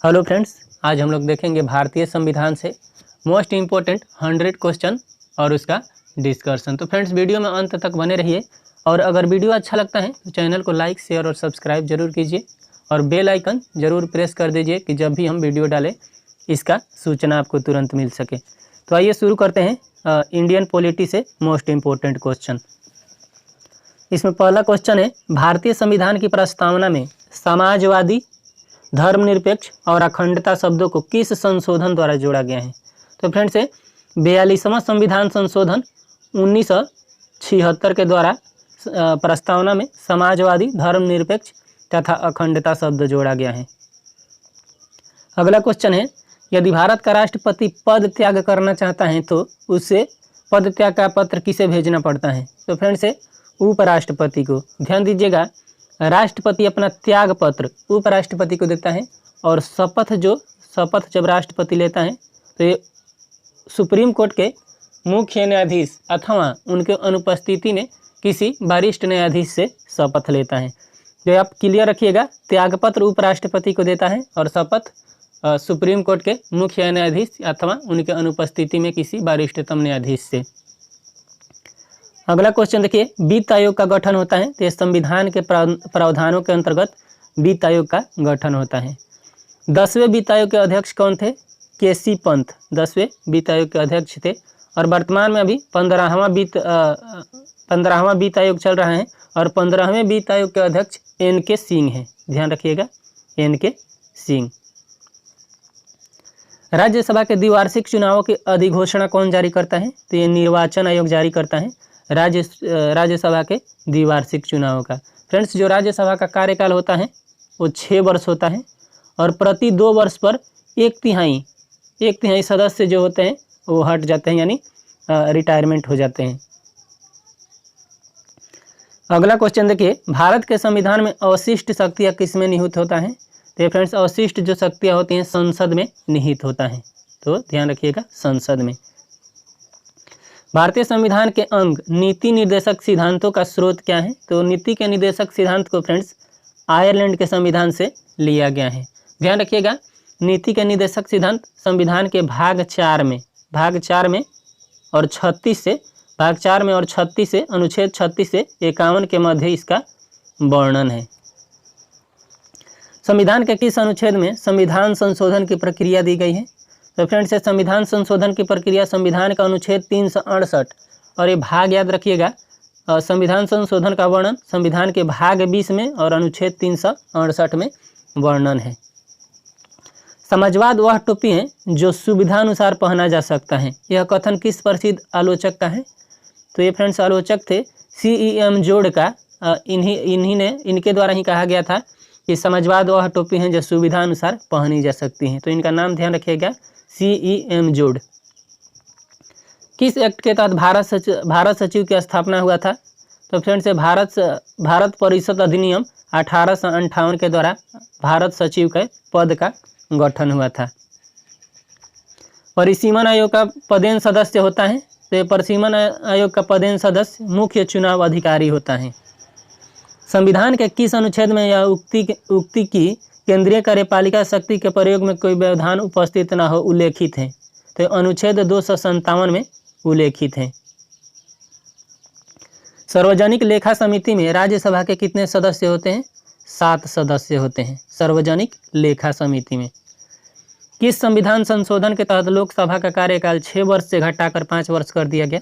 Hello friends, आज हम लोग देखेंगे भारतीय संविधान से मोस्ट इम्पोर्टेंट 100 क्वेश्चन और उसका डिस्कशन। तो फ्रेंड्स, वीडियो में अंत तक बने रहिए और अगर वीडियो अच्छा लगता है तो चैनल को लाइक, शेयर और सब्सक्राइब जरूर कीजिए और बेल आइकन जरूर प्रेस कर दीजिए कि जब भी हम वीडियो डालें इसका सूचना आपको तुरंत मिल सके। तो आइए शुरू करते हैं इंडियन पॉलिटी से मोस्ट इम्पोर्टेंट क्वेश्चन। इसमें पहला क्वेश्चन है, भारतीय संविधान की प्रस्तावना में समाजवादी, धर्मनिरपेक्ष और अखंडता शब्दों को किस संशोधन द्वारा जोड़ा गया है? तो फ्रेंड्स, 42वां संविधान संशोधन 1976 के द्वारा प्रस्तावना में समाजवादी, धर्मनिरपेक्ष तथा अखंडता शब्द जोड़ा गया है। अगला क्वेश्चन है, यदि भारत का राष्ट्रपति पद त्याग करना चाहता है तो उसे पद त्याग का पत्र किसे भेजना पड़ता है? तो फ्रेंड्स, उपराष्ट्रपति को। ध्यान दीजिएगा, राष्ट्रपति अपना त्याग पत्र उपराष्ट्रपति को देता है और शपथ जब राष्ट्रपति लेता है तो ये सुप्रीम कोर्ट के मुख्य न्यायाधीश अथवा उनके अनुपस्थिति में किसी वरिष्ठ न्यायाधीश से शपथ लेता है। जो आप क्लियर रखिएगा, त्यागपत्र उपराष्ट्रपति को देता है और शपथ सुप्रीम कोर्ट के मुख्य न्यायाधीश अथवा उनके अनुपस्थिति में किसी वरिष्ठतम न्यायाधीश से। अगला क्वेश्चन देखिए, वित्त आयोग का गठन होता है तो संविधान के प्रावधानों के अंतर्गत वित्त आयोग का गठन होता है। 10वें वित्त आयोग के अध्यक्ष कौन थे? केसी पंत 10वें वित्त आयोग के अध्यक्ष थे और वर्तमान में अभी 15वां वित्त आयोग चल रहा है और 15वें वित्त आयोग के अध्यक्ष एन.के. सिंह हैं। ध्यान रखिएगा, एन.के. सिंह। राज्यसभा के द्विवार्षिक चुनावों की अधिघोषणा कौन जारी करता है? तो ये निर्वाचन आयोग जारी करता है राज्यसभा के द्विवार्षिक चुनावों का। फ्रेंड्स, जो राज्यसभा का कार्यकाल होता है वो 6 वर्ष होता है और प्रति 2 वर्ष पर एक तिहाई सदस्य जो होते हैं वो हट जाते हैं, यानी रिटायरमेंट हो जाते हैं। अगला क्वेश्चन देखिए, भारत के संविधान में अवशिष्ट शक्तियाँ किसमें निहित होता है? तो फ्रेंड्स, अवशिष्ट जो शक्तियाँ होती हैं संसद में निहित होता है। तो ध्यान रखिएगा, संसद में। भारतीय संविधान के अंग नीति निर्देशक सिद्धांतों का स्रोत क्या है? तो नीति के निर्देशक सिद्धांत को फ्रेंड्स आयरलैंड के संविधान से लिया गया है। ध्यान रखिएगा, नीति के निर्देशक सिद्धांत संविधान के भाग 4 में और 36 से अनुच्छेद 36 से 51 के मध्य इसका वर्णन है। संविधान के किस अनुच्छेद में संविधान संशोधन की प्रक्रिया दी गई है? तो फ्रेंड्स, संविधान संशोधन की प्रक्रिया संविधान का अनुच्छेद 368 और ये भाग याद रखिएगा, संविधान संशोधन का वर्णन संविधान के भाग 20 में और अनुच्छेद 368 में वर्णन है। समाजवाद वह टोपी है जो सुविधानुसार पहना जा सकता है। यह कथन किस प्रसिद्ध आलोचक का है? तो ये फ्रेंड्स आलोचक थे C.E.M. जोड़ का। इनके द्वारा ही कहा गया था कि समाजवाद वह टोपी है जो सुविधानुसार पहनी जा सकती है। तो इनका नाम ध्यान रखिएगा, C.E.M. जोड़। किस एक्ट के तहत भारत सचिव की स्थापना हुआ था? तो फ्रेंड्स, भारत परिषद अधिनियम 1858 के द्वारा भारत सचिव के पद का गठन हुआ था। परिसीमन आयोग का पदेन सदस्य होता है तो परिसीमन आयोग का पदेन सदस्य मुख्य चुनाव अधिकारी होता है। संविधान के किस अनुच्छेद में यह उक्ति की केंद्रीय कार्यपालिका शक्ति के प्रयोग में कोई व्यवधान उपस्थित न हो उल्लेखित है? तो अनुच्छेद 257 में उल्लेखित है। सार्वजनिक लेखा समिति में राज्यसभा के कितने सदस्य होते हैं? 7 सदस्य होते हैं सार्वजनिक लेखा समिति में। किस संविधान संशोधन के तहत लोकसभा का कार्यकाल 6 वर्ष से घटाकर 5 वर्ष कर दिया गया?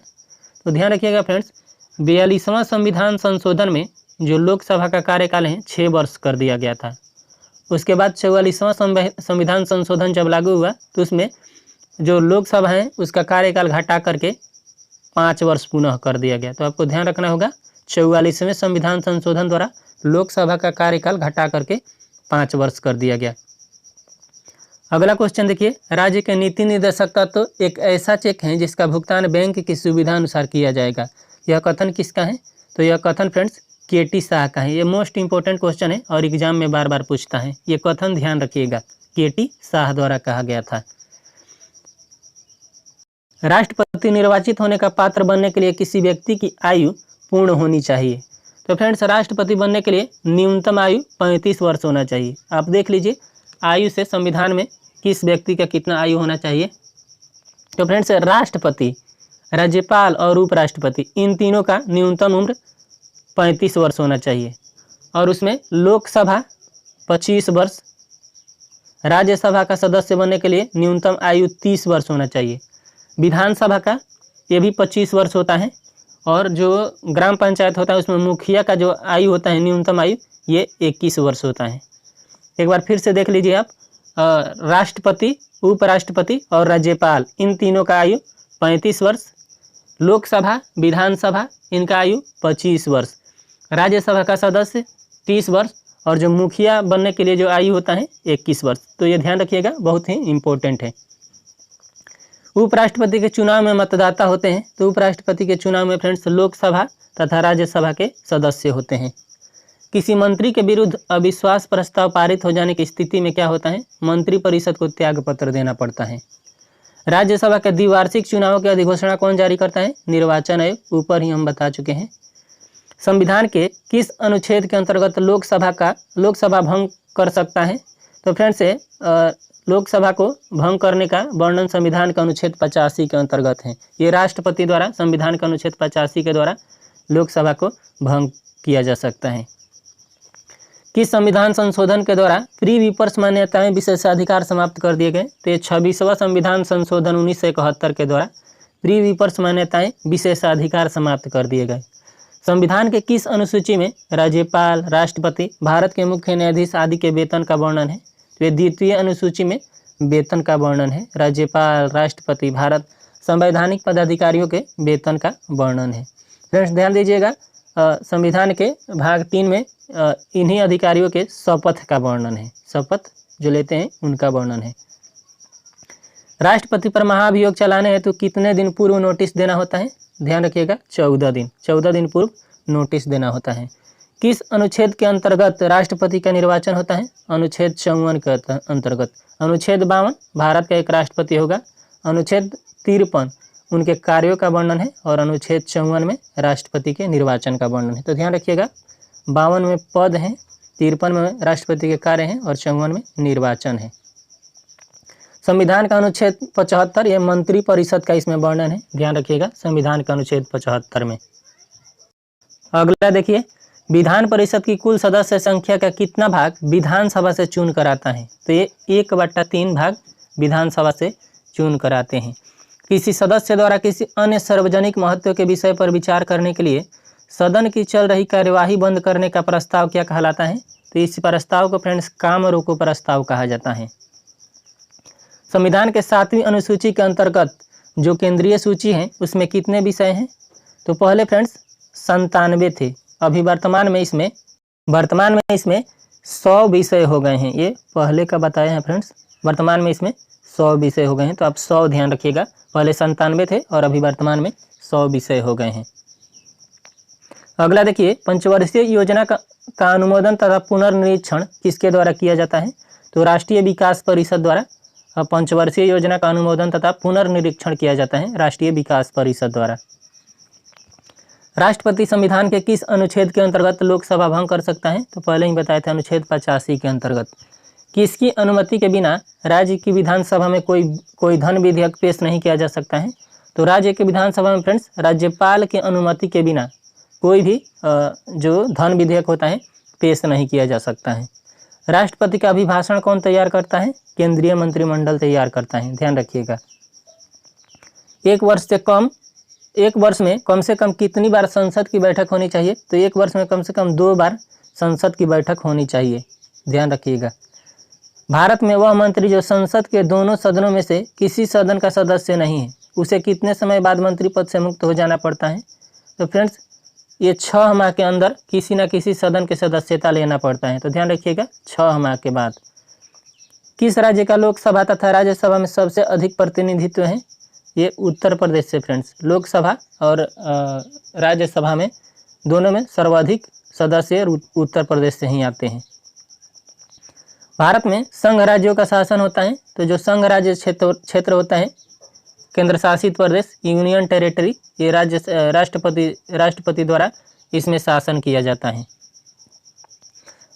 तो ध्यान रखिएगा फ्रेंड्स, 42वां संविधान संशोधन में जो लोकसभा का कार्यकाल है 6 वर्ष कर दिया गया था। उसके बाद 44वां संविधान संशोधन जब लागू हुआ तो उसमें जो लोकसभा है उसका कार्यकाल घटा करके 5 वर्ष पुनः कर दिया गया। तो आपको ध्यान रखना होगा, 44वें संविधान संशोधन द्वारा लोकसभा का कार्यकाल घटा करके 5 वर्ष कर दिया गया। अगला क्वेश्चन देखिए, राज्य के नीति निर्देशक का तो एक ऐसा चेक है जिसका भुगतान बैंक की सुविधा अनुसार किया जाएगा। यह कथन किसका है? तो यह कथन फ्रेंड्स के.टी. शाह का है। ये मोस्ट इंपॉर्टेंट क्वेश्चन है और एग्जाम में बार बार पूछता है। ये कथन ध्यान रखिएगा, के.टी. शाह द्वारा कहा गया था। राष्ट्रपति निर्वाचित होने का पात्र बनने के लिए किसी व्यक्ति की आयु पूर्ण होनी चाहिए। तो फ्रेंड्स, राष्ट्रपति बनने के लिए न्यूनतम आयु 35 वर्ष होना चाहिए। आप देख लीजिए, आयु से संविधान में किस व्यक्ति का कितना आयु होना चाहिए? तो फ्रेंड्स राष्ट्रपति, राज्यपाल और उपराष्ट्रपति इन तीनों का न्यूनतम उम्र 35 वर्ष होना चाहिए और उसमें लोकसभा 25 वर्ष, राज्यसभा का सदस्य बनने के लिए न्यूनतम आयु 30 वर्ष होना चाहिए, विधानसभा का ये भी 25 वर्ष होता है और जो ग्राम पंचायत होता है उसमें मुखिया का जो आयु होता है न्यूनतम आयु ये 21 वर्ष होता है। एक बार फिर से देख लीजिए आप, राष्ट्रपति, उपराष्ट्रपति और राज्यपाल इन तीनों का आयु 35 वर्ष, लोकसभा, विधानसभा इनका आयु 25 वर्ष, राज्यसभा का सदस्य 30 वर्ष और जो मुखिया बनने के लिए जो आयु होता है 21 वर्ष। तो ये ध्यान रखिएगा, बहुत ही इम्पोर्टेंट है। उपराष्ट्रपति के चुनाव में मतदाता होते हैं, तो उपराष्ट्रपति के चुनाव में फ्रेंड्स लोकसभा तथा राज्यसभा के सदस्य होते हैं। किसी मंत्री के विरुद्ध अविश्वास प्रस्ताव पारित हो जाने की स्थिति में क्या होता है? मंत्रिपरिषद को त्यागपत्र देना पड़ता है। राज्यसभा के द्विवार्षिक चुनावों की अधिघोषणा कौन जारी करता है? निर्वाचन आयोग, ऊपर ही हम बता चुके हैं। संविधान के किस अनुच्छेद के अंतर्गत लोकसभा भंग कर सकता है? तो फ्रेंड्स लोकसभा को भंग करने का वर्णन संविधान का अनुच्छेद 85 के अंतर्गत है। ये राष्ट्रपति द्वारा संविधान का अनुच्छेद 85 के द्वारा लोकसभा को भंग किया जा सकता है। किस संविधान संशोधन के द्वारा प्री विपर्स मान्यताएं विशेषाधिकार समाप्त कर दिए गए? तो ये 26वां संविधान संशोधन 1971 के द्वारा प्री विपर्स मान्यताएं विशेषाधिकार समाप्त कर दिए गए। संविधान के किस अनुसूची में राज्यपाल, राष्ट्रपति, भारत के मुख्य न्यायाधीश आदि के वेतन का वर्णन है? तो ये द्वितीय अनुसूची में वेतन का वर्णन है। राज्यपाल, राष्ट्रपति, भारत संवैधानिक पदाधिकारियों के वेतन का वर्णन है। फ्रेंड्स ध्यान दीजिएगा, संविधान के भाग 3 में इन्हीं अधिकारियों के शपथ का वर्णन है। शपथ जो लेते हैं उनका वर्णन है। राष्ट्रपति पर महाभियोग चलाने हेतु कितने दिन पूर्व नोटिस देना होता है? ध्यान रखिएगा, 14 दिन पूर्व नोटिस देना होता है। किस अनुच्छेद के अंतर्गत राष्ट्रपति का निर्वाचन होता है? अनुच्छेद 54 के अंतर्गत। अनुच्छेद 52 भारत का एक राष्ट्रपति होगा, अनुच्छेद 53 उनके कार्यों का वर्णन है और अनुच्छेद 54 में राष्ट्रपति के निर्वाचन का वर्णन है। तो ध्यान रखिएगा, 52 में पद हैं, 53 में राष्ट्रपति के कार्य हैं और 54 में निर्वाचन है। संविधान का अनुच्छेद 75 यह मंत्रिपरिषद का इसमें वर्णन है। ध्यान रखिएगा, संविधान का अनुच्छेद 75 में। अगला देखिए, विधान परिषद की कुल सदस्य संख्या का कितना भाग विधानसभा से चुन कर आता है? तो ये 1/3 भाग विधानसभा से चुन कर आते हैं। किसी सदस्य द्वारा किसी अन्य सार्वजनिक महत्व के विषय पर विचार करने के लिए सदन की चल रही कार्यवाही बंद करने का प्रस्ताव क्या कहलाता है? तो इस प्रस्ताव को फ्रेंड्स काम रोको प्रस्ताव कहा जाता है। संविधान के 7वीं अनुसूची के अंतर्गत जो केंद्रीय सूची है उसमें कितने विषय हैं? तो पहले फ्रेंड्स 97 थे, अभी वर्तमान में इसमें 100 विषय हो गए हैं। ये पहले का बताए हैं फ्रेंड्स, वर्तमान में इसमें 100 विषय हो गए हैं। तो आप 100 ध्यान रखिएगा, पहले 97 थे और अभी वर्तमान में 100 विषय हो गए हैं। अगला देखिए, पंचवर्षीय योजना का अनुमोदन तथा पुनर्निरीक्षण किसके द्वारा किया जाता है? तो राष्ट्रीय विकास परिषद द्वारा पंचवर्षीय योजना का अनुमोदन तथा पुनर्निरीक्षण किया जाता है राष्ट्रीय विकास परिषद द्वारा। राष्ट्रपति संविधान के किस अनुच्छेद के अंतर्गत लोकसभा भंग कर सकता है? तो पहले ही बताए थे, अनुच्छेद 85 के अंतर्गत। किसकी अनुमति के बिना राज्य की विधानसभा में कोई धन विधेयक पेश नहीं किया जा सकता है? तो राज्य की विधानसभा में फ्रेंड्स राज्यपाल की अनुमति के बिना कोई भी जो धन विधेयक होता है पेश नहीं किया जा सकता है। राष्ट्रपति का अभिभाषण कौन तैयार करता है? केंद्रीय मंत्रिमंडल तैयार करता है। ध्यान रखिएगा। एक वर्ष में कम से कम कितनी बार संसद की बैठक होनी चाहिए? तो एक वर्ष में कम से कम 2 बार संसद की बैठक होनी चाहिए। ध्यान रखिएगा। भारत में वह मंत्री जो संसद के दोनों सदनों में से किसी सदन का सदस्य नहीं है, उसे कितने समय बाद मंत्री पद से मुक्त हो जाना पड़ता है? तो फ्रेंड्स ये 6 माह के अंदर किसी न किसी सदन के सदस्यता लेना पड़ता है। तो ध्यान रखिएगा, 6 माह के बाद। किस राज्य का लोकसभा तथा राज्यसभा में सबसे अधिक प्रतिनिधित्व है? ये उत्तर प्रदेश से फ्रेंड्स। लोकसभा और राज्यसभा में दोनों में सर्वाधिक सदस्य उत्तर प्रदेश से ही आते हैं। भारत में संघ राज्यों का शासन होता है, तो जो संघ राज्य क्षेत्र होता है, केंद्र शासित प्रदेश, यूनियन टेरिटरी, ये राष्ट्रपति द्वारा इसमें शासन किया जाता है।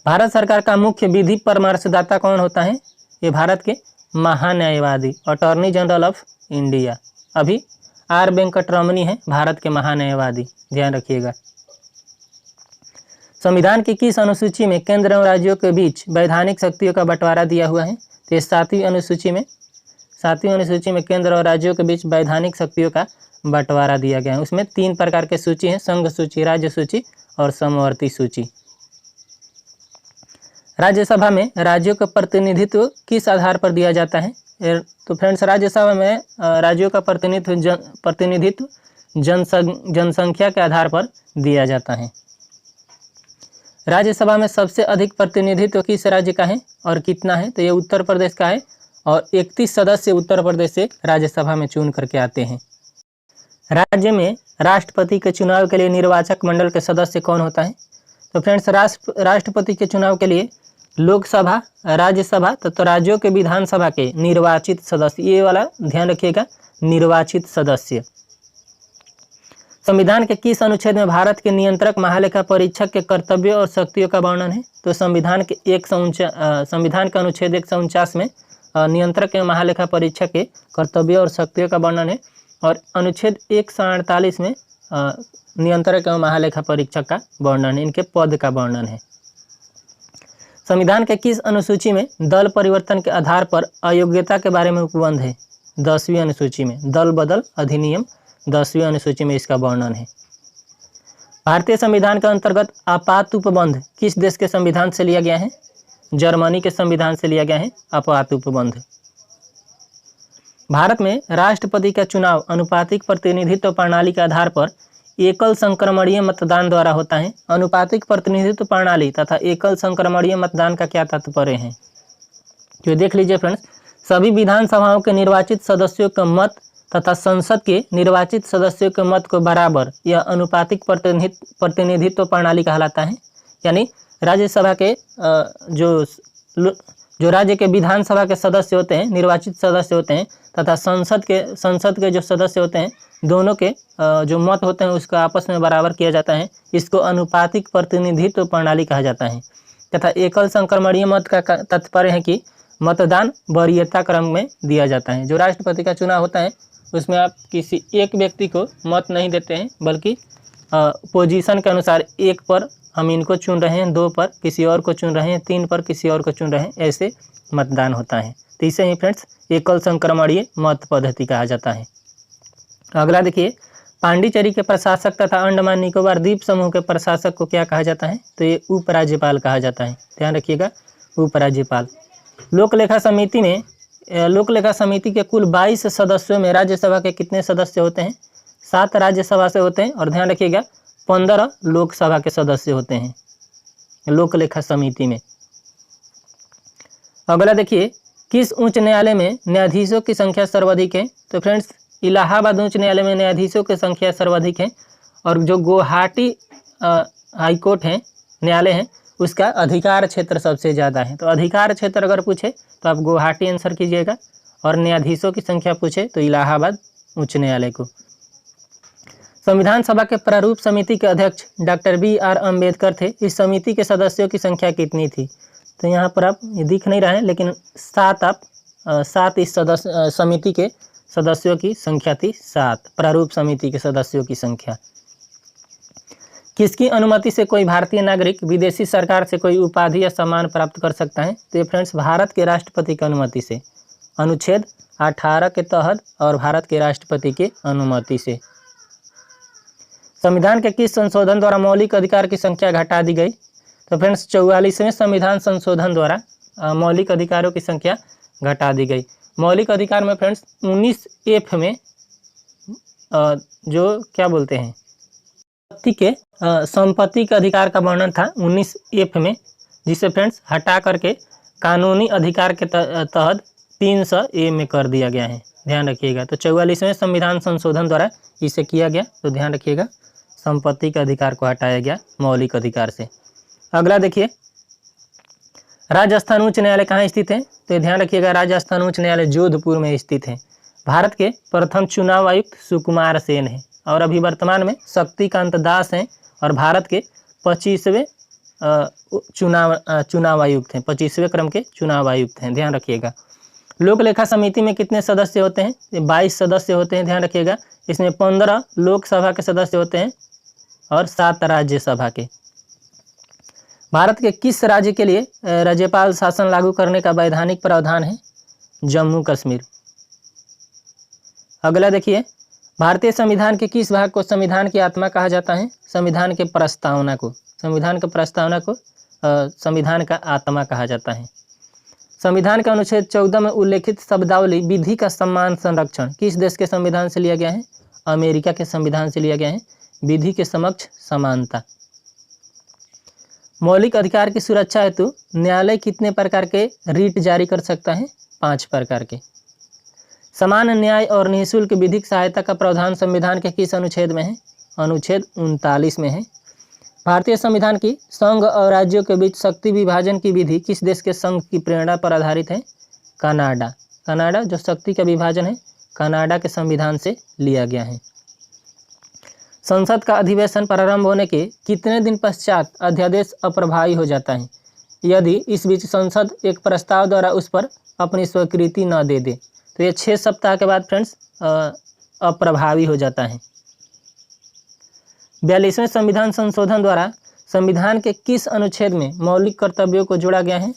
भारत सरकार का मुख्य विधि परामर्शदाता कौन होता है? ये भारत के महान्यायवादी अटॉर्नी जनरल ऑफ इंडिया। अभी आर वेंकटरमणी है भारत के महान्यायवादी, ध्यान रखिएगा। संविधान की किस अनुसूची में केंद्र और राज्यों के बीच वैधानिक शक्तियों का बंटवारा दिया हुआ है? तो ये 7वीं अनुसूची में केंद्र और राज्यों के बीच वैधानिक शक्तियों का बंटवारा दिया गया है। उसमें 3 प्रकार के सूची हैं, संघ सूची, राज्य सूची और समवर्ती सूची। राज्यसभा में राज्यों का प्रतिनिधित्व किस आधार पर दिया जाता है? तो फ्रेंड्स, राज्यसभा में राज्यों का प्रतिनिधित्व जनसंख्या के आधार पर दिया जाता है। राज्यसभा में सबसे अधिक प्रतिनिधित्व किस राज्य का है और कितना है? तो ये उत्तर प्रदेश का है और 31 सदस्य उत्तर प्रदेश से राज्यसभा में चुन करके आते हैं। राज्य में राष्ट्रपति के चुनाव के लिए निर्वाचक मंडल के सदस्य कौन होता है? तो फ्रेंड्स, राष्ट्रपति के चुनाव के लिए लोकसभा, राज्यसभा तो राज्यों के विधानसभा के निर्वाचित सदस्य, ये वाला ध्यान रखिएगा, निर्वाचित सदस्य। संविधान के किस अनुच्छेद में भारत के नियंत्रक महालेखा परीक्षक के कर्तव्यों और शक्तियों का वर्णन है? तो संविधान के अनुच्छेद 149 में नियंत्रक एवं महालेखा परीक्षक के कर्तव्यों और शक्तियों का वर्णन है और अनुच्छेद 148 में नियंत्रक एवं महालेखा परीक्षक का वर्णन है, इनके पद का वर्णन है। संविधान के किस अनुसूची में दल परिवर्तन के आधार पर अयोग्यता के बारे में उपबंध है? 10वीं अनुसूची में दल बदल अधिनियम 10वीं अनुसूची में इसका वर्णन है। भारतीय संविधान के अंतर्गत आपात उपबंध किस देश के संविधान से लिया गया है? जर्मनी के संविधान से लिया गया है आपात उपबंध। भारत में राष्ट्रपति का चुनाव अनुपातिक प्रतिनिधित्व प्रणाली के आधार पर एकल संक्रमणीय मतदान द्वारा होता है। अनुपातिक प्रतिनिधित्व प्रणाली तथा एकल संक्रमणीय मतदान का क्या तात्पर्य है? तो देख लीजिए फ्रेंड्स, सभी विधानसभाओं के निर्वाचित सदस्यों का मत तथा संसद के निर्वाचित सदस्यों के मत को बराबर यह अनुपातिक प्रतिनिधित्व प्रणाली कहलाता है। यानी राज्यसभा के जो राज्य के विधानसभा के सदस्य होते हैं, निर्वाचित सदस्य होते हैं, तथा संसद के जो सदस्य होते हैं, दोनों के जो मत होते हैं उसको आपस में बराबर किया जाता है। इसको अनुपातिक प्रतिनिधित्व प्रणाली कहा जाता है। तथा एकल संक्रमणीय मत का तात्पर्य है कि मतदान वरीयता क्रम में दिया जाता है। जो राष्ट्रपति का चुनाव होता है उसमें आप किसी एक व्यक्ति को मत नहीं देते हैं, बल्कि पोजीशन के अनुसार 1 पर हम इनको चुन रहे हैं, 2 पर किसी और को चुन रहे हैं, 3 पर किसी और को चुन रहे हैं, ऐसे मतदान होता है। तो इसे ही फ्रेंड्स एकल संक्रमणीय मत पद्धति कहा जाता है। अगला देखिए, पांडिचेरी के प्रशासक तथा अंडमान निकोबार द्वीप समूह के प्रशासक को क्या कहा जाता है? तो ये उपराज्यपाल कहा जाता है, ध्यान रखिएगा, उपराज्यपाल। लोकलेखा समिति के कुल 22 सदस्यों में राज्यसभा के कितने सदस्य होते हैं? 7 राज्यसभा से होते हैं और ध्यान रखिएगा 15 लोकसभा के सदस्य होते हैं लोकलेखा समिति में। अगला देखिए, किस उच्च न्यायालय में न्यायाधीशों की संख्या सर्वाधिक है? तो फ्रेंड्स, इलाहाबाद उच्च न्यायालय में न्यायाधीशों की संख्या सर्वाधिक है और जो गुवाहाटी हाईकोर्ट है, न्यायालय है, उसका अधिकार क्षेत्र सबसे ज़्यादा है। तो अधिकार क्षेत्र अगर पूछे तो आप गुवाहाटी आंसर कीजिएगा और न्यायाधीशों की संख्या पूछे तो इलाहाबाद उच्च न्यायालय को। संविधान सभा के प्रारूप समिति के अध्यक्ष डॉक्टर BR अम्बेडकर थे। इस समिति के सदस्यों की संख्या कितनी थी? तो यहाँ पर आप ये दिख नहीं रहा है, लेकिन 7 इस समिति के सदस्यों की संख्या थी, 7 प्रारूप समिति के सदस्यों की संख्या। किसकी अनुमति से कोई भारतीय नागरिक विदेशी सरकार से कोई उपाधि या सम्मान प्राप्त कर सकता है? तो ये फ्रेंड्स भारत के राष्ट्रपति की अनुमति से, अनुच्छेद 18 के तहत और भारत के राष्ट्रपति की अनुमति से। संविधान के किस संशोधन द्वारा मौलिक अधिकार की संख्या घटा दी गई? तो फ्रेंड्स 44वें संविधान संशोधन द्वारा मौलिक अधिकारों की संख्या घटा दी गई। मौलिक अधिकार में फ्रेंड्स 19F में जो क्या बोलते हैं संपत्ति के अधिकार का वर्णन था 19F में, जिसे फ्रेंड्स हटा करके कानूनी अधिकार के तहत 300A में कर दिया गया है, ध्यान रखिएगा। तो 44वें संविधान संशोधन द्वारा इसे किया गया, तो ध्यान रखिएगा संपत्ति के अधिकार को हटाया गया मौलिक अधिकार से। अगला देखिए, राजस्थान उच्च न्यायालय कहाँ स्थित है? तो ध्यान रखिएगा राजस्थान उच्च न्यायालय जोधपुर में स्थित है। भारत के प्रथम चुनाव आयुक्त सुकुमार सेन है और अभी वर्तमान में शक्तिकांत दास हैं और भारत के 25वें चुनाव आयुक्त हैं, 25वें क्रम के चुनाव आयुक्त हैं, ध्यान रखिएगा। लोक लेखा समिति में कितने सदस्य होते हैं? 22 सदस्य होते हैं, ध्यान रखिएगा। इसमें 15 लोकसभा के सदस्य होते हैं और 7 राज्यसभा के। भारत के किस राज्य के लिए राज्यपाल शासन लागू करने का वैधानिक प्रावधान है? जम्मू कश्मीर। अगला देखिए, भारतीय संविधान के किस भाग को संविधान की आत्मा कहा जाता है? संविधान के प्रस्तावना को, संविधान के प्रस्तावना को संविधान का आत्मा कहा जाता है। संविधान के अनुच्छेद 14 में उल्लेखित शब्दावली विधि का सम्मान संरक्षण किस देश के संविधान से लिया गया है? अमेरिका के संविधान से लिया गया है। विधि के समक्ष समानता। मौलिक अधिकार की सुरक्षा हेतु न्यायालय कितने प्रकार के रीट जारी कर सकता है? 5 प्रकार के। समान न्याय और निःशुल्क विधिक सहायता का प्रावधान संविधान के किस अनुच्छेद में है? अनुच्छेद 39 में है। भारतीय संविधान की संघ और राज्यों के बीच शक्ति विभाजन की विधि किस देश के संघ की प्रेरणा पर आधारित है? कनाडा। कनाडा जो शक्ति का विभाजन है कनाडा के संविधान से लिया गया है। संसद का अधिवेशन प्रारंभ होने के कितने दिन पश्चात अध्यादेश अप्रभावी हो जाता है? यदि इस बीच संसद एक प्रस्ताव द्वारा उस पर अपनी स्वीकृति न दे दे तो ये 6 सप्ताह के बाद फ्रेंड्स अप्रभावी हो जाता है। 42वें संविधान संशोधन द्वारा संविधान के किस अनुच्छेद में मौलिक कर्तव्यों को जोड़ा गया है?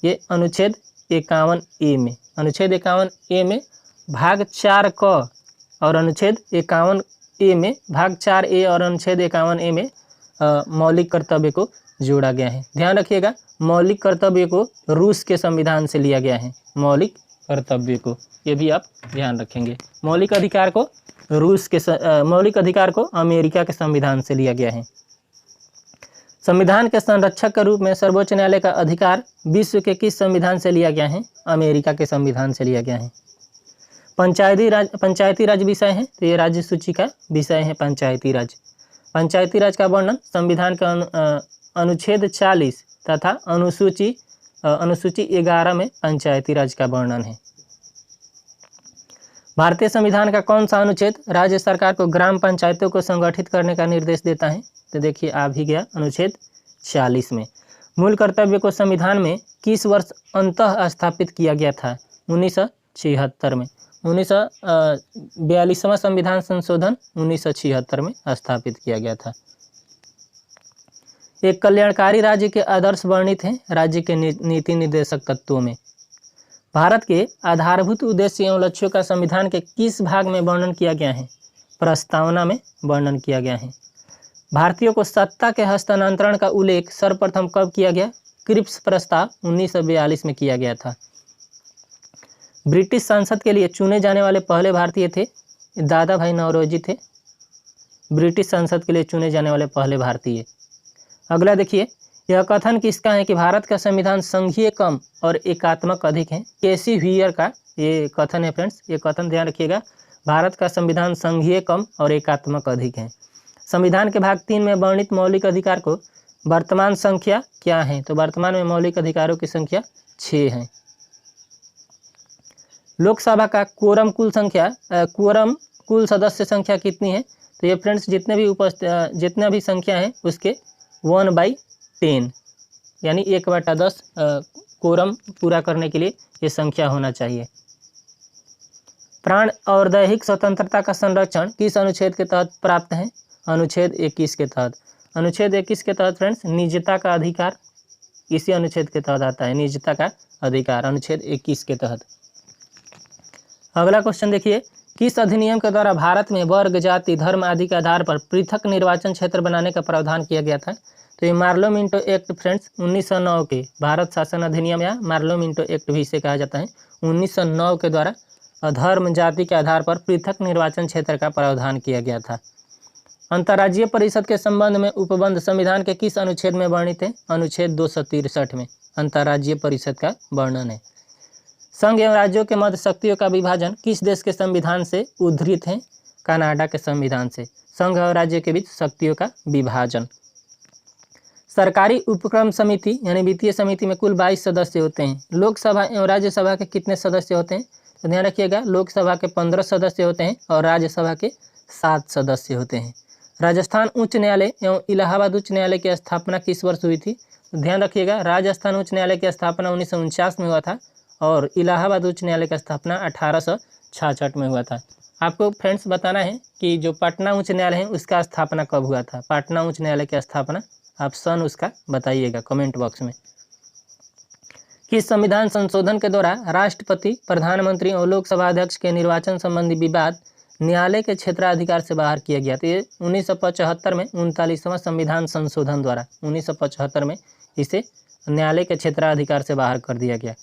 ये अनुच्छेद 51A में। अनुच्छेद 51A में भाग 4 क और अनुच्छेद 51A में भाग 4A और अनुच्छेद 51A में मौलिक कर्तव्य को जोड़ा गया है। ध्यान रखिएगा, मौलिक कर्तव्य को रूस के संविधान से लिया गया है। मौलिक कर्तव्य को, ये भी आप ध्यान रखेंगे। मौलिक अधिकार को मौलिक अधिकार को अमेरिका के संविधान से लिया गया है। संविधान के संरक्षक के रूप में सर्वोच्च न्यायालय का अधिकार विश्व के किस संविधान से लिया गया है? अमेरिका के संविधान से लिया गया है। पंचायती राज विषय है, तो ये राज्य सूची का विषय है पंचायती राज। पंचायती राज का वर्णन संविधान का अनुच्छेद 40 तथा अनुसूची 11 में पंचायती राज का वर्णन है। भारतीय संविधान का कौन सा अनुच्छेद राज्य सरकार को ग्राम पंचायतों को संगठित करने का निर्देश देता है? तो देखिए आ भी गया अनुच्छेद 40 में। मूल कर्तव्य को संविधान में किस वर्ष अंतः स्थापित किया गया था? 1976 में। 42वां संविधान संशोधन 1976 में स्थापित किया गया था। एक कल्याणकारी राज्य के आदर्श वर्णित हैं राज्य के नीति निर्देशक तत्वों में। भारत के आधारभूत उद्देश्य एवं लक्ष्यों का संविधान के किस भाग में वर्णन किया गया है? प्रस्तावना में वर्णन किया गया है। भारतीयों को सत्ता के हस्तांतरण का उल्लेख सर्वप्रथम कब किया गया? क्रिप्स प्रस्ताव 1942 में किया गया था। ब्रिटिश संसद के लिए चुने जाने वाले पहले भारतीय थे दादा भाई नौरोजी थे। ब्रिटिश संसद के लिए चुने जाने वाले पहले भारतीय। अगला देखिए, यह कथन किसका है कि भारत का संविधान संघीय कम और एकात्मक अधिक है? केसी व्हीयर का ये कथन है फ्रेंड्स। ये कथन ध्यान रखिएगा, भारत का संविधान संघीय कम और एकात्मक अधिक है। संविधान के भाग 3 में वर्णित मौलिक अधिकार को वर्तमान संख्या क्या है? तो वर्तमान में मौलिक अधिकारों की संख्या 6 है। लोकसभा का कोरम कुल सदस्य संख्या कितनी है? तो ये फ्रेंड्स जितना भी संख्या है उसके 1/10 यानी 1/10 कोरम पूरा करने के लिए ये संख्या होना चाहिए। प्राण और दैहिक स्वतंत्रता का संरक्षण किस अनुच्छेद के तहत प्राप्त है? अनुच्छेद 21 के तहत। अनुच्छेद 21 के तहत फ्रेंड्स निजता का अधिकार इसी अनुच्छेद के तहत आता है। निजता का अधिकार अनुच्छेद 21 के तहत। अगला क्वेश्चन देखिए, किस अधिनियम के द्वारा भारत में वर्ग, जाति, धर्म आदि के आधार पर पृथक निर्वाचन क्षेत्र बनाने का प्रावधान किया गया था? तो ये मार्लो मिंटो एक्ट फ्रेंड्स 1909 के भारत शासन अधिनियम या मार्लो मिंटो एक्ट भी इसे कहा जाता है। 1909 के द्वारा धर्म, जाति के आधार पर पृथक निर्वाचन क्षेत्र का प्रावधान किया गया था। अंतर्राज्यीय परिषद के संबंध में उपबंध संविधान के किस अनुच्छेद में वर्णित है? अनुच्छेद 263 में अंतर्राज्यीय परिषद का वर्णन है। संघ एवं राज्यों के मध्य शक्तियों का विभाजन किस देश के संविधान से उद्धृत है? कनाडा के संविधान से। संघ और राज्य के बीच शक्तियों का विभाजन। सरकारी उपक्रम समिति यानी वित्तीय समिति में कुल 22 सदस्य होते हैं। लोकसभा एवं राज्यसभा के कितने सदस्य होते हैं? तो ध्यान रखिएगा, लोकसभा के 15 सदस्य होते हैं और राज्यसभा के 7 सदस्य होते हैं। राजस्थान उच्च न्यायालय एवं इलाहाबाद उच्च न्यायालय की स्थापना किस वर्ष हुई थी? तो ध्यान रखिएगा, राजस्थान उच्च न्यायालय की स्थापना 1949 में हुआ था और इलाहाबाद उच्च न्यायालय की स्थापना 1866 में हुआ था। आपको फ्रेंड्स बताना है कि जो पटना उच्च न्यायालय है उसका स्थापना कब हुआ था। पटना उच्च न्यायालय की स्थापना आप सन उसका बताइएगा कमेंट बॉक्स में। किस संविधान संशोधन के द्वारा राष्ट्रपति, प्रधानमंत्री और लोकसभा अध्यक्ष के निर्वाचन संबंधी विवाद न्यायालय के क्षेत्राधिकार से बाहर किया गया? तो ये 1975 में 39वां संविधान संशोधन द्वारा 1975 में इसे न्यायालय के क्षेत्राधिकार से बाहर कर दिया गया।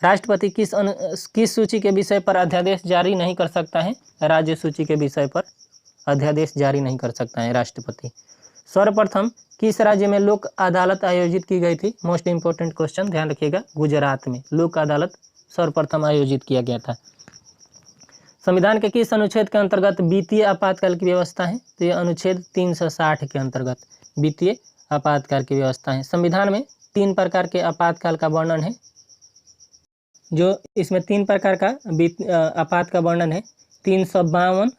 राष्ट्रपति किस सूची के विषय पर अध्यादेश जारी नहीं कर सकता है? राज्य सूची के विषय पर अध्यादेश जारी नहीं कर सकता है राष्ट्रपति। सर्वप्रथम किस राज्य में लोक अदालत आयोजित की गई थी? मोस्ट इंपोर्टेंट क्वेश्चन, ध्यान रखिएगा, गुजरात में लोक अदालत सर्वप्रथम आयोजित किया गया था। संविधान के किस अनुच्छेद के अंतर्गत वित्तीय आपातकाल की व्यवस्था है? तो ये अनुच्छेद 360 के अंतर्गत वित्तीय आपातकाल की व्यवस्था है। संविधान में 3 प्रकार के आपातकाल का वर्णन है, जो इसमें 3 प्रकार का आपात का वर्णन है, 352,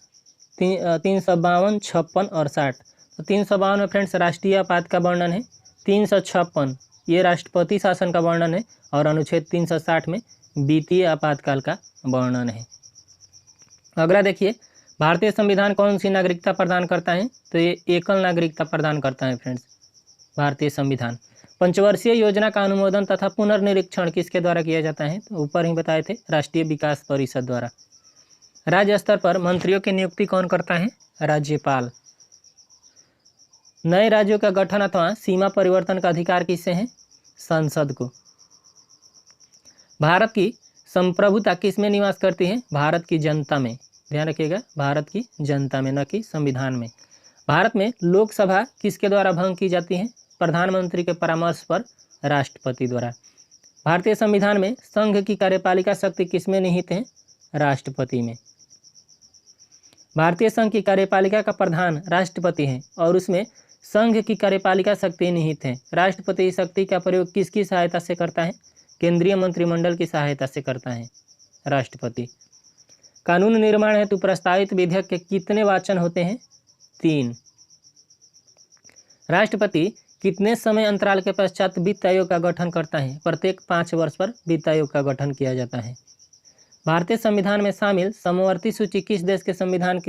56 और 60। तो 352 में फ्रेंड्स राष्ट्रीय आपात का वर्णन है, 356 ये राष्ट्रपति शासन का वर्णन है और अनुच्छेद 360 में वित्तीय आपातकाल का वर्णन है। अगला देखिए, भारतीय संविधान कौन सी नागरिकता प्रदान करता है? तो ये एकल नागरिकता प्रदान करता है फ्रेंड्स भारतीय संविधान। पंचवर्षीय योजना का अनुमोदन तथा पुनर्निरीक्षण किसके द्वारा किया जाता है? तो ऊपर ही बताए थे, राष्ट्रीय विकास परिषद द्वारा। राज्य स्तर पर मंत्रियों की नियुक्ति कौन करता है? राज्यपाल। नए राज्यों का गठन अथवा सीमा परिवर्तन का अधिकार किससे है? संसद को। भारत की संप्रभुता किस में निवास करती है? भारत की जनता में। ध्यान रखिएगा, भारत की जनता में, न कि संविधान में। भारत में लोकसभा किसके द्वारा भंग की जाती है? प्रधानमंत्री के परामर्श पर राष्ट्रपति द्वारा। भारतीय संविधान में संघ की कार्यपालिका शक्ति किसमें निहित है? राष्ट्रपति में। भारतीय संघ की कार्यपालिका का प्रधान राष्ट्रपति है और उसमें संघ की कार्यपालिका शक्ति निहित है। राष्ट्रपति शक्ति का प्रयोग किसकी सहायता से करता है? केंद्रीय मंत्रिमंडल की सहायता से करता है राष्ट्रपति। कानून निर्माण हेतु प्रस्तावित विधेयक के कितने वाचन होते हैं? 3। राष्ट्रपति कितने समय अंतराल के पश्चात वित्त आयोग का गठन करता है? प्रत्येक 5 वर्ष पर वित्त आयोग का गठन किया जाता है। भारतीय संविधान में शामिल समवर्ती सूची किस देश के संविधान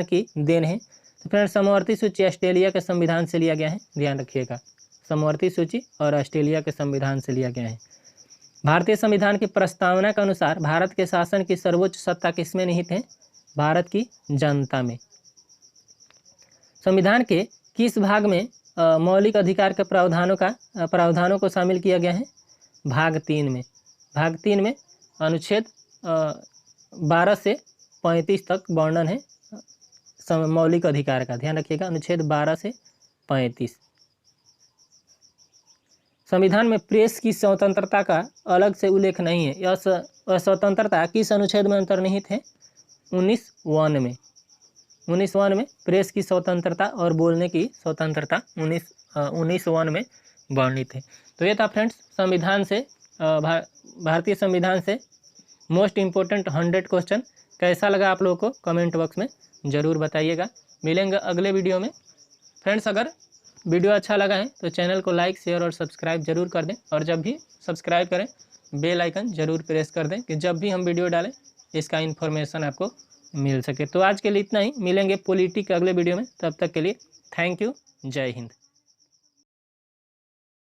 की देन है? तो फ्रेंड्स, समवर्ती सूची ऑस्ट्रेलिया के संविधान से लिया गया है, ध्यान रखिएगा। समवर्ती सूची और ऑस्ट्रेलिया के संविधान से लिया गया है। भारतीय संविधान की प्रस्तावना के अनुसार भारत के शासन की सर्वोच्च सत्ता किसमें निहित है? भारत की जनता में। संविधान के किस भाग में मौलिक अधिकार के प्रावधानों को शामिल किया गया है? भाग 3 में। भाग 3 में अनुच्छेद 12 से 35 तक वर्णन है मौलिक अधिकार का, ध्यान रखिएगा, अनुच्छेद 12 से 35। संविधान में प्रेस की स्वतंत्रता का अलग से उल्लेख नहीं है। यह स्वतंत्रता किस अनुच्छेद में अंतर्निहित है? 19(1) में। 19(1) में प्रेस की स्वतंत्रता और बोलने की स्वतंत्रता 19(1) में वर्णित है। तो ये था फ्रेंड्स संविधान से, भारतीय संविधान से मोस्ट इम्पोर्टेंट 100 क्वेश्चन। कैसा लगा आप लोगों को कमेंट बॉक्स में ज़रूर बताइएगा। मिलेंगे अगले वीडियो में। फ्रेंड्स, अगर वीडियो अच्छा लगा है तो चैनल को लाइक, शेयर और सब्सक्राइब जरूर कर दें, और जब भी सब्सक्राइब करें बेल आइकन जरूर प्रेस कर दें कि जब भी हम वीडियो डालें इसका इन्फॉर्मेशन आपको मिल सके। तो आज के लिए इतना ही, मिलेंगे पॉलिटी के अगले वीडियो में। तब तक के लिए थैंक यू, जय हिंद।